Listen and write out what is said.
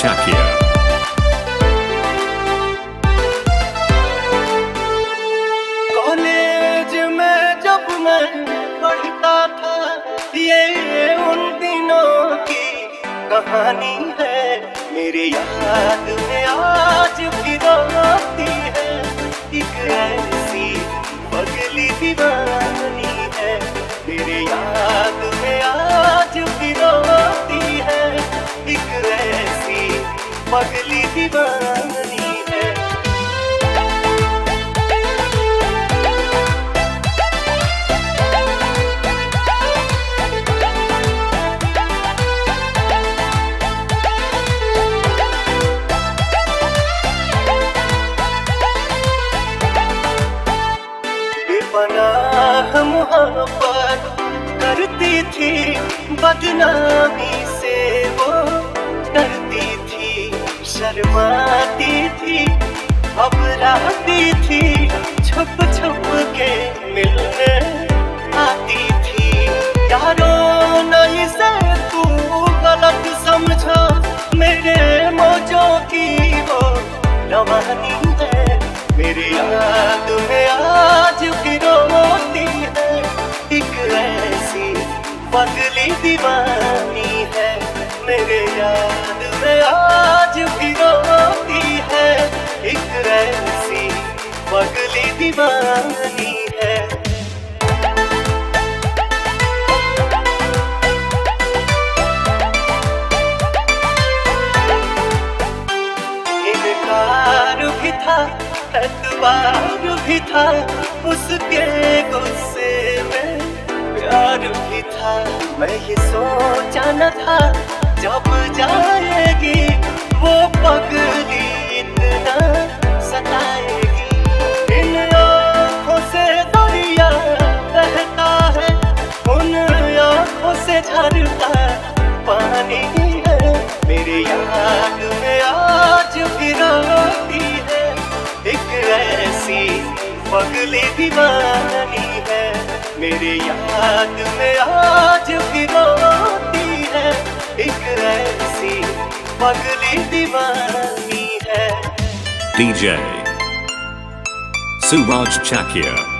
Chakia. College में जब मैं पढ़ता था, ये उन दिनों की कहानी है। मेरे याद में आज भी रोती है, एक ऐसी पगली दीवानी है। मेरे याद में आज भी रोती है, एक ऐसी पगली दीवानी है। बेपनाह मोहब्बत करती थी, बदनामी से वो डरती थी, शर्माती थी, घबराती थी, छुप छुप के मिलने आती थी। यारों नहीं से तू गलत समझा, मेरे मौजों की वो रवानी है। मेरी याद में आज भी रोती है, एक ऐसी पगली दीवानी है। मेरे याद में आज भी रोती है, एक ऐसी पगली दीवानी है। इनकार भी था, एतबार भी था, उसके गुस्से में प्यार भी था। मैं ये सोचा न था जब जाएगी वो पगली इतना सताएगी। इन आँखों से दरिया बहता है, उन आँखों से झरता पानी है। मेरी याद में आज भी रोती है, एक ऐसी पगली दीवानी है। मेरे याद में आज भी रोती है, एक ऐसी पगली दीवानी है। DJ Suraj Chakia.